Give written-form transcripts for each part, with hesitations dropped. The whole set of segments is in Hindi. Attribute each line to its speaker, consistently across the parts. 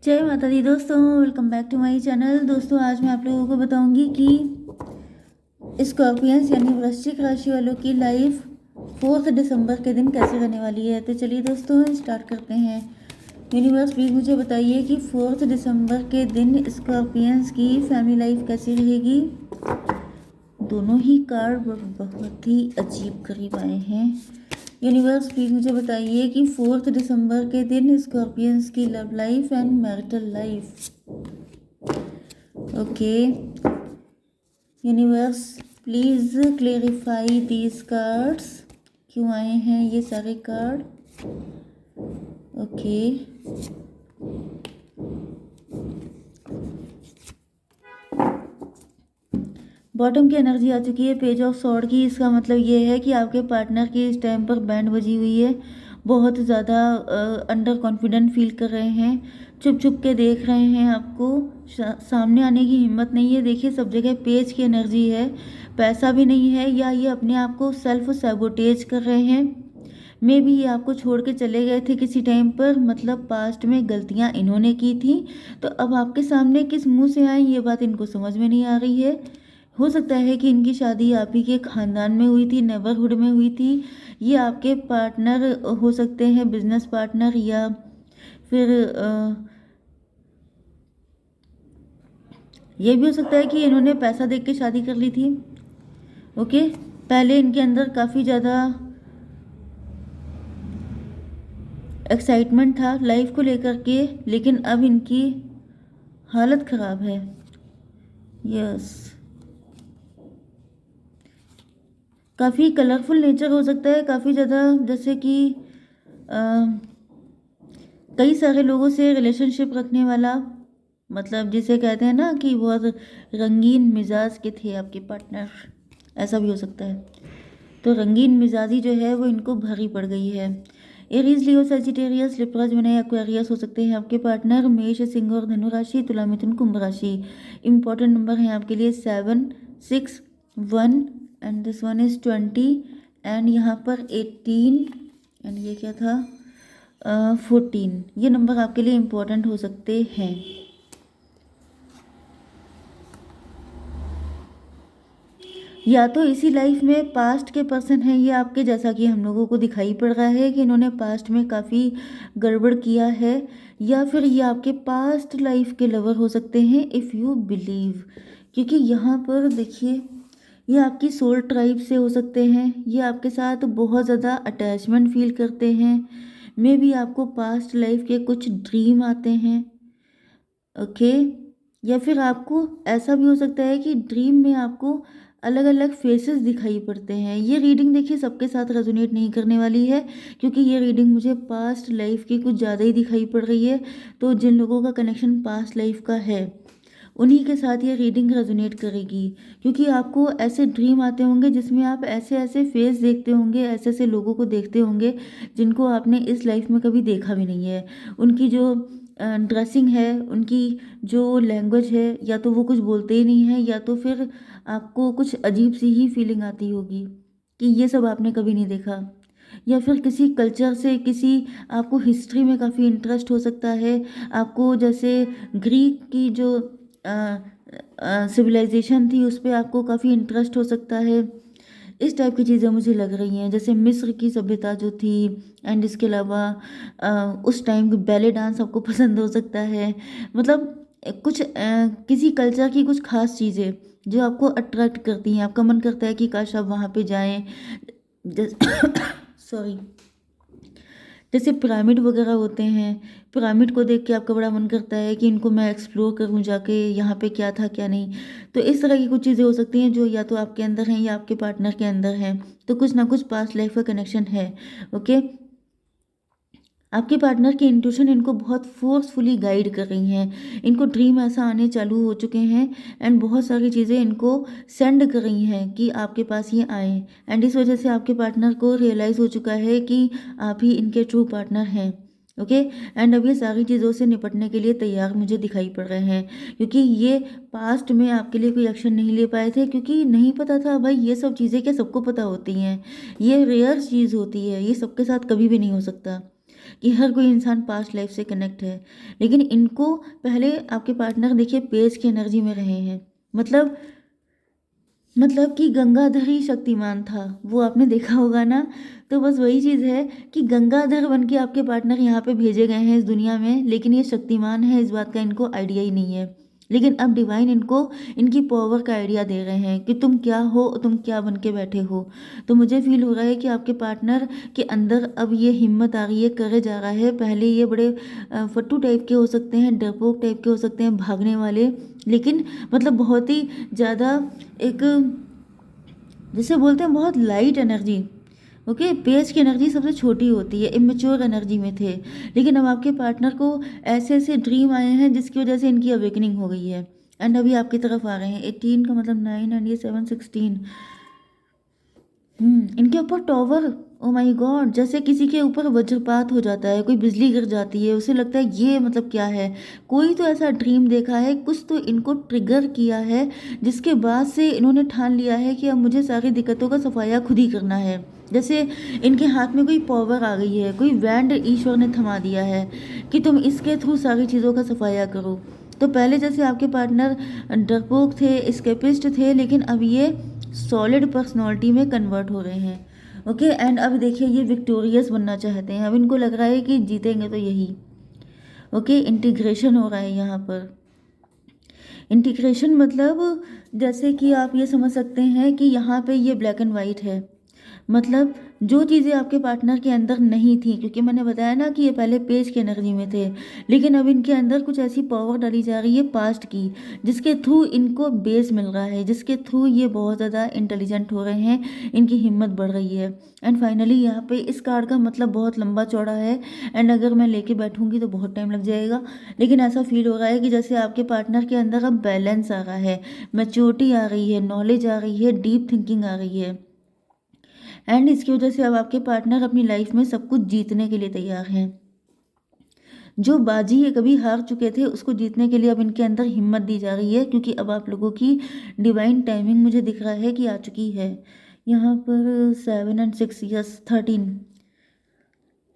Speaker 1: जय माता दी दोस्तों, welcome back to my channel. दोस्तों आज मैं आप लोगों को बताऊंगी कि स्कॉर्पियंस यानी वृश्चिक राशि वालों की लाइफ 4 दिसंबर के दिन कैसे रहने वाली है। तो चलिए दोस्तों स्टार्ट करते हैं। यूनिवर्स प्लीज़ मुझे बताइए कि 4 दिसंबर के दिन स्कॉर्पियंस की फैमिली लाइफ कैसी रहेगी। दोनों ही कार्ड बहुत ही अजीब करीब आए हैं। यूनिवर्स प्लीज मुझे बताइए कि 4 दिसंबर के दिन स्कॉर्पियंस की love life and marital life. Okay universe please clarify these cards. क्यों आए हैं ये सारे कार्ड। ओके बॉटम की एनर्जी आ चुकी है पेज ऑफ सॉर्ड की। इसका मतलब ये है कि आपके पार्टनर की इस टाइम पर बैंड बजी हुई है। बहुत ज़्यादा अंडर कॉन्फिडेंट फील कर रहे हैं, चुप चुप के देख रहे हैं आपको, सामने आने की हिम्मत नहीं है। देखिए सब जगह पेज की एनर्जी है, पैसा भी नहीं है, या ये अपने आप को सेल्फ सैबोटेज कर रहे हैं। मे भी ये आपको छोड़ के चले गए थे किसी टाइम पर, मतलब पास्ट में गलतियां इन्होंने की थी, तो अब आपके सामने किस मुंह से आए ये बात इनको समझ में नहीं आ रही है। हो सकता है कि इनकी शादी आप ही के खानदान में हुई थी, नेबरहुड में हुई थी। ये आपके पार्टनर हो सकते हैं, बिजनेस पार्टनर, या फिर ये भी हो सकता है कि इन्होंने पैसा देख के शादी कर ली थी। ओके पहले इनके अंदर काफ़ी ज़्यादा एक्साइटमेंट था लाइफ को लेकर के, लेकिन अब इनकी हालत ख़राब है। यस काफ़ी कलरफुल नेचर हो सकता है, काफ़ी ज़्यादा, जैसे कि कई सारे लोगों से रिलेशनशिप रखने वाला, मतलब जिसे कहते हैं ना कि बहुत रंगीन मिजाज के थे आपके पार्टनर, ऐसा भी हो सकता है। तो रंगीन मिजाजी जो है वो इनको भारी पड़ गई है। एरीज, लियो, सजिटेरियस, लिब्रा, जेमिनी, एक्वेरियस हो सकते हैं आपके पार्टनर। मेष, सिंह और धनु राशि, तुला, मिथुन, कुंभ राशि। इंपॉर्टेंट नंबर है आपके लिए 7, 6, 1 and this one is 20 and यहाँ पर 18 एंड ये क्या था 14। ये नंबर आपके लिए इम्पोर्टेंट हो सकते हैं। या तो इसी लाइफ में पास्ट के पर्सन हैं ये आपके, जैसा कि हम लोगों को दिखाई पड़ रहा है कि इन्होंने पास्ट में काफ़ी गड़बड़ किया है, या फिर ये आपके पास्ट लाइफ के लवर हो सकते हैं इफ़ यू बिलीव। क्योंकि यहाँ पर देखिए ये आपकी सोल ट्राइब से हो सकते हैं, ये आपके साथ बहुत ज़्यादा अटैचमेंट फील करते हैं। मे भी आपको पास्ट लाइफ के कुछ ड्रीम आते हैं। ओके या फिर आपको ऐसा भी हो सकता है कि ड्रीम में आपको अलग अलग फेसेस दिखाई पड़ते हैं। ये रीडिंग देखिए सबके साथ रेजोनेट नहीं करने वाली है, क्योंकि ये रीडिंग मुझे पास्ट लाइफ की कुछ ज़्यादा ही दिखाई पड़ रही है। तो जिन लोगों का कनेक्शन पास्ट लाइफ का है उन्हीं के साथ ये रीडिंग रेजोनेट करेगी, क्योंकि आपको ऐसे ड्रीम आते होंगे जिसमें आप ऐसे ऐसे फेस देखते होंगे, ऐसे ऐसे लोगों को देखते होंगे जिनको आपने इस लाइफ में कभी देखा भी नहीं है। उनकी जो ड्रेसिंग है, उनकी जो लैंग्वेज है, या तो वो कुछ बोलते ही नहीं है, या तो फिर आपको कुछ अजीब सी ही फीलिंग आती होगी कि ये सब आपने कभी नहीं देखा। या फिर किसी कल्चर से, किसी आपको हिस्ट्री में काफ़ी इंटरेस्ट हो सकता है। आपको जैसे ग्रीक की जो सिविलाइजेशन थी उस पर आपको काफ़ी इंटरेस्ट हो सकता है। इस टाइप की चीज़ें मुझे लग रही हैं, जैसे मिस्र की सभ्यता जो थी, एंड इसके अलावा उस टाइम के बैले डांस आपको पसंद हो सकता है। मतलब कुछ किसी कल्चर की कुछ खास चीज़ें जो आपको अट्रैक्ट करती हैं, आपका मन करता है कि काश आप वहाँ पे जाएं। सॉरी जैसे पिरामिड वगैरह होते हैं, पिरामिड को देख के आपका बड़ा मन करता है कि इनको मैं एक्सप्लोर करूं जाके, यहाँ पे क्या था क्या नहीं। तो इस तरह की कुछ चीज़ें हो सकती हैं जो या तो आपके अंदर हैं या आपके पार्टनर के अंदर हैं। तो कुछ ना कुछ पास्ट लाइफ का कनेक्शन है। ओके आपके पार्टनर की इंट्यूशन इनको बहुत फोर्सफुली गाइड कर रही हैं। इनको ड्रीम ऐसा आने चालू हो चुके हैं एंड बहुत सारी चीज़ें इनको सेंड कर रही हैं कि आपके पास ये आए, एंड इस वजह से आपके पार्टनर को रियलाइज़ हो चुका है कि आप ही इनके ट्रू पार्टनर हैं। ओके एंड अब ये सारी चीज़ों से निपटने के लिए तैयार मुझे दिखाई पड़ रहे हैं, क्योंकि ये पास्ट में आपके लिए कोई एक्शन नहीं ले पाए थे, क्योंकि नहीं पता था भाई ये सब चीज़ें क्या सबको पता होती हैं। ये रेयर चीज़ होती है, ये सबके साथ कभी भी नहीं हो सकता। कि हर कोई इंसान पास्ट लाइफ से कनेक्ट है, लेकिन इनको पहले आपके पार्टनर देखिए पेज की एनर्जी में रहे हैं। मतलब कि गंगाधर ही शक्तिमान था, वो आपने देखा होगा ना। तो बस वही चीज़ है कि गंगाधर बन के आपके पार्टनर यहाँ पे भेजे गए हैं इस दुनिया में, लेकिन ये शक्तिमान है इस बात का इनको आइडिया ही नहीं है। लेकिन अब डिवाइन इनको इनकी पावर का आइडिया दे रहे हैं कि तुम क्या हो, तुम क्या बन के बैठे हो। तो मुझे फील हो रहा है कि आपके पार्टनर के अंदर अब ये हिम्मत आ रही है, करे जा रहा है। पहले ये बड़े फट्टू टाइप के हो सकते हैं, डरपोक टाइप के हो सकते हैं, भागने वाले, लेकिन मतलब बहुत ही ज़्यादा एक, जिसे बोलते हैं बहुत लाइट एनर्जी। ओके, पेज की एनर्जी सबसे छोटी होती है, इमेच्योर एनर्जी में थे। लेकिन अब आपके पार्टनर को ऐसे ऐसे ड्रीम आए हैं जिसकी वजह से इनकी अवेकनिंग हो गई है, एंड अभी आपकी तरफ आ रहे हैं। 18 का मतलब 9 एंड ये 7 16। इनके ऊपर टॉवर, ओ माय गॉड, जैसे किसी के ऊपर वज्रपात हो जाता है, कोई बिजली गिर जाती है, उसे लगता है ये मतलब क्या है। कोई तो ऐसा ड्रीम देखा है, कुछ तो इनको ट्रिगर किया है, जिसके बाद से इन्होंने ठान लिया है कि अब मुझे सारी दिक्कतों का सफाया खुद ही करना है। जैसे इनके हाथ में कोई पावर आ गई है, कोई वैंड ईश्वर ने थमा दिया है कि तुम इसके थ्रू सारी चीज़ों का सफाया करो। तो पहले जैसे आपके पार्टनर डरपोक थे, एस्केपिस्ट थे, लेकिन अब ये सॉलिड पर्सनालिटी में कन्वर्ट हो रहे हैं। ओके, एंड अब देखिए ये विक्टोरियस बनना चाहते हैं। अब इनको लग रहा है कि जीतेंगे तो यही। ओके, इंटीग्रेशन हो रहा है यहाँ पर। इंटीग्रेशन मतलब जैसे कि आप ये समझ सकते हैं कि यहाँ पे ये ब्लैक एंड वाइट है। मतलब जो चीज़ें आपके पार्टनर के अंदर नहीं थी, क्योंकि मैंने बताया ना कि ये पहले पेज की एनर्जी में थे, लेकिन अब इनके अंदर कुछ ऐसी पावर डाली जा रही है पास्ट की, जिसके थ्रू इनको बेस मिल रहा है, जिसके थ्रू ये बहुत ज़्यादा इंटेलिजेंट हो रहे हैं, इनकी हिम्मत बढ़ रही है। एंड फाइनली यहाँ पे इस कार्ड का मतलब बहुत लंबा चौड़ा है, एंड अगर मैं लेके बैठूंगी तो बहुत टाइम लग जाएगा, लेकिन ऐसा फील हो रहा है कि जैसे आपके पार्टनर के अंदर अब बैलेंस आ रहा है, मैच्योरिटी आ रही है, नॉलेज आ रही है, डीप थिंकिंग आ रही है। एंड इसकी वजह से अब आपके पार्टनर अपनी लाइफ में सब कुछ जीतने के लिए तैयार हैं। जो बाजी ये कभी हार चुके थे, उसको जीतने के लिए अब इनके अंदर हिम्मत दी जा रही है, क्योंकि अब आप लोगों की डिवाइन टाइमिंग मुझे दिख रहा है कि आ चुकी है। यहाँ पर 7 एंड 6, यस 13।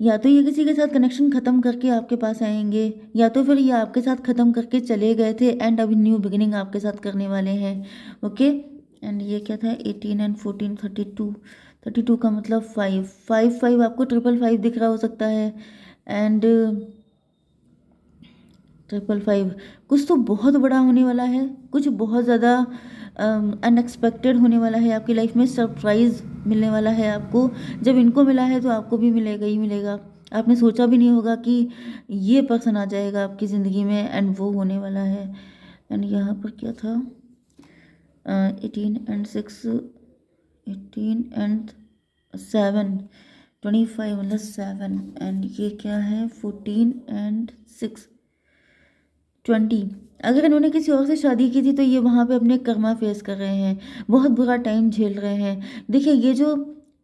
Speaker 1: या तो ये किसी के साथ कनेक्शन ख़त्म करके आपके पास आएंगे, या तो फिर ये आपके साथ ख़त्म करके चले गए थे एंड अभी न्यू बिगिनिंग आपके साथ करने वाले हैं। ओके, एंड ये क्या था, 18 एंड 14, 32। 32 का मतलब 5 5 5, आपको 555 दिख रहा हो सकता है, एंड 555 कुछ तो बहुत बड़ा होने वाला है, कुछ बहुत ज़्यादा अनएक्सपेक्टेड होने वाला है आपकी लाइफ में, सरप्राइज मिलने वाला है आपको। जब इनको मिला है तो आपको भी मिलेगा ही मिलेगा। आपने सोचा भी नहीं होगा कि ये पर्सन आ जाएगा आपकी ज़िंदगी में, एंड वो होने वाला है। एंड यहाँ पर क्या था, 18 एंड 6, 18 एंड 7, 25 मतलब 7, एंड ये क्या है, 14 एंड 6, 20। अगर इन्होंने किसी और से शादी की थी तो ये वहाँ पे अपने कर्मा फेस कर रहे हैं, बहुत बुरा टाइम झेल रहे हैं। देखिए ये जो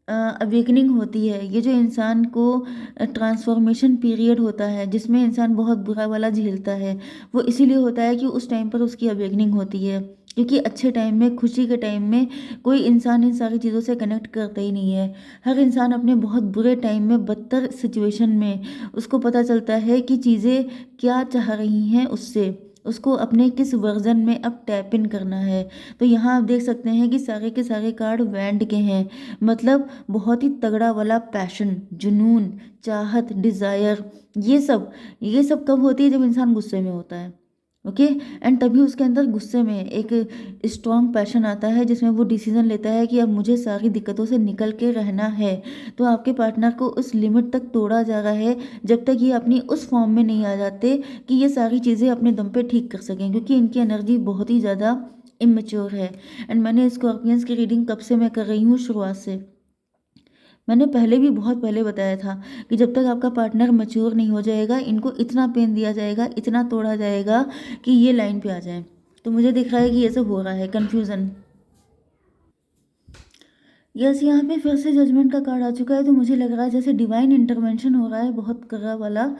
Speaker 1: अवेकनिंग होती है, ये जो इंसान को ट्रांसफॉर्मेशन पीरियड होता है, जिसमें इंसान बहुत बुरा वाला झेलता है, वो इसीलिए होता है कि उस टाइम पर उसकी अवेकनिंग होती है। क्योंकि अच्छे टाइम में, खुशी के टाइम में कोई इंसान इन सारी चीज़ों से कनेक्ट करता ही नहीं है। हर इंसान अपने बहुत बुरे टाइम में, बदतर सिचुएशन में, उसको पता चलता है कि चीज़ें क्या चाह रही हैं उससे, उसको अपने किस वर्जन में अब टैप इन करना है। तो यहाँ आप देख सकते हैं कि सारे के सारे कार्ड वैंड के हैं, मतलब बहुत ही तगड़ा वाला पैशन, जुनून, चाहत, डिज़ायर, ये सब कब होती है, जब इंसान गुस्से में होता है। ओके, एंड तभी उसके अंदर गुस्से में एक स्ट्रॉन्ग पैशन आता है, जिसमें वो डिसीजन लेता है कि अब मुझे सारी दिक्कतों से निकल के रहना है। तो आपके पार्टनर को उस लिमिट तक तोड़ा जा रहा है, जब तक ये अपनी उस फॉर्म में नहीं आ जाते कि ये सारी चीज़ें अपने दम पे ठीक कर सकें, क्योंकि इनकी एनर्जी बहुत ही ज़्यादा इमेच्योर है। एंड मैंने स्कॉर्पियंस की रीडिंग कब से मैं कर रही हूँ, शुरुआत से। मैंने पहले भी बहुत पहले बताया था कि जब तक आपका पार्टनर मैच्योर नहीं हो जाएगा, इनको इतना पेन दिया जाएगा, इतना तोड़ा जाएगा कि ये लाइन पे आ जाए। तो मुझे दिख रहा है कि ये सब हो रहा है, कन्फ्यूज़न। यस, यहाँ पे फिर से जजमेंट का कार्ड आ चुका है, तो मुझे लग रहा है जैसे डिवाइन इंटरवेंशन हो रहा है, बहुत कड़ा वाला,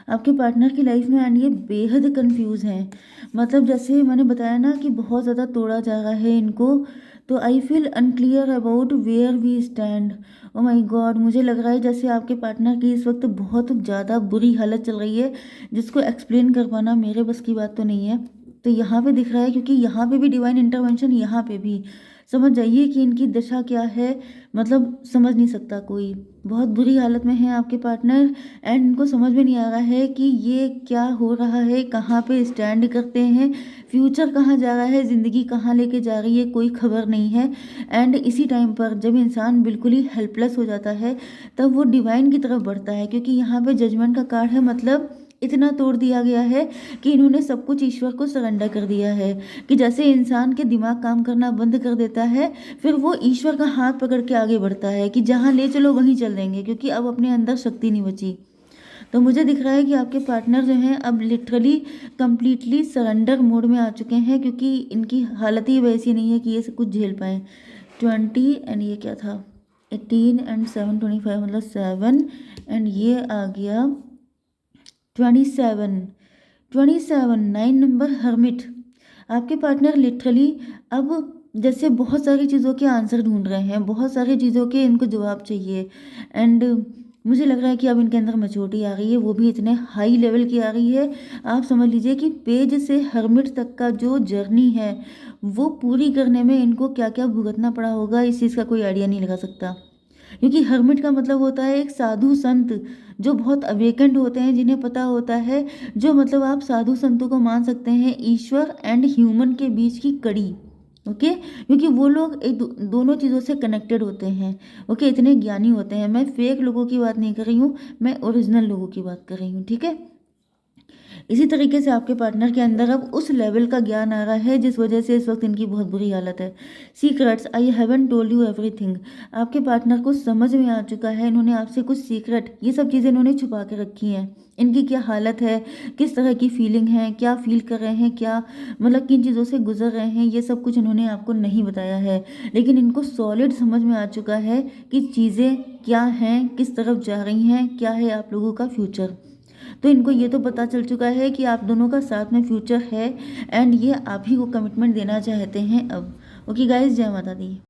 Speaker 1: आपके पार्टनर की लाइफ में, एंड ये बेहद कंफ्यूज हैं। मतलब जैसे मैंने बताया ना कि बहुत ज़्यादा तोड़ा जा रहा है इनको, तो I feel unclear about where we stand. Oh my god, मुझे लग रहा है जैसे आपके पार्टनर की इस वक्त बहुत ज़्यादा बुरी हालत चल रही है, जिसको एक्सप्लेन कर पाना मेरे बस की बात तो नहीं है। तो यहाँ पे दिख रहा है, क्योंकि यहाँ पे भी डिवाइन इंटरवेंशन, यहाँ पे भी समझ जाइए कि इनकी दशा क्या है, मतलब समझ नहीं सकता कोई। बहुत बुरी हालत में है आपके पार्टनर, एंड इनको समझ में नहीं आ रहा है कि ये क्या हो रहा है, कहाँ पे स्टैंड करते हैं, फ्यूचर कहाँ जा रहा है, ज़िंदगी कहाँ लेके जा रही है, कोई खबर नहीं है। एंड इसी टाइम पर जब इंसान बिल्कुल ही हेल्पलेस हो जाता है, तब वो डिवाइन की तरफ बढ़ता है, क्योंकि यहाँ पे जजमेंट का कार्ड है। मतलब इतना तोड़ दिया गया है कि इन्होंने सब कुछ ईश्वर को सरेंडर कर दिया है, कि जैसे इंसान के दिमाग काम करना बंद कर देता है, फिर वो ईश्वर का हाथ पकड़ के आगे बढ़ता है कि जहाँ ले चलो वहीं चल देंगे, क्योंकि अब अपने अंदर शक्ति नहीं बची। तो मुझे दिख रहा है कि आपके पार्टनर जो हैं अब लिटरली कंप्लीटली सरेंडर मोड में आ चुके हैं, क्योंकि इनकी हालत ही वैसी नहीं है कि ये सब कुछ झेल पाएँ। 20 एंड ये क्या था, 18 एंड 7 25, मतलब 7, एंड ये आ गया 27 9 नंबर हर्मिट। आपके पार्टनर लिटरली अब जैसे बहुत सारी चीज़ों के आंसर ढूंढ रहे हैं, बहुत सारी चीज़ों के इनको जवाब चाहिए। एंड मुझे लग रहा है कि अब इनके अंदर मैच्योरिटी आ गई है, वो भी इतने हाई लेवल की आ गई है। आप समझ लीजिए कि पेज से हर्मिट तक का जो जर्नी है, वो पूरी करने में इनको क्या क्या भुगतना पड़ा होगा, इस चीज़ का कोई आइडिया नहीं लगा सकता। क्योंकि हर्मिट का मतलब होता है एक साधु संत, जो बहुत अवेकेंड होते हैं, जिन्हें पता होता है, जो मतलब आप साधु संतों को मान सकते हैं ईश्वर एंड ह्यूमन के बीच की कड़ी। ओके, क्योंकि वो लोग एक दोनों चीज़ों से कनेक्टेड होते हैं। ओके, इतने ज्ञानी होते हैं। मैं फेक लोगों की बात नहीं कर रही हूँ, मैं ओरिजिनल लोगों की बात कर रही हूँ। ठीक है, इसी तरीके से आपके पार्टनर के अंदर अब उस लेवल का ज्ञान आ रहा है, जिस वजह से इस वक्त इनकी बहुत बुरी हालत है। Secrets, I haven't told you everything. आपके पार्टनर को समझ में आ चुका है, इन्होंने आपसे कुछ सीक्रेट, ये सब चीज़ें इन्होंने छुपा के रखी हैं। इनकी क्या हालत है, किस तरह की फीलिंग है, क्या फील कर रहे हैं, क्या मतलब किन चीज़ों से गुजर रहे हैं, ये सब कुछ इन्होंने आपको नहीं बताया है। लेकिन इनको सॉलिड समझ में आ चुका है कि चीज़ें क्या हैं, किस तरफ जा रही हैं, क्या है आप लोगों का फ्यूचर। तो इनको ये तो पता चल चुका है कि आप दोनों का साथ में फ्यूचर है, एंड ये आप ही को कमिटमेंट देना चाहते हैं अब। ओके गाइस, जय माता दी।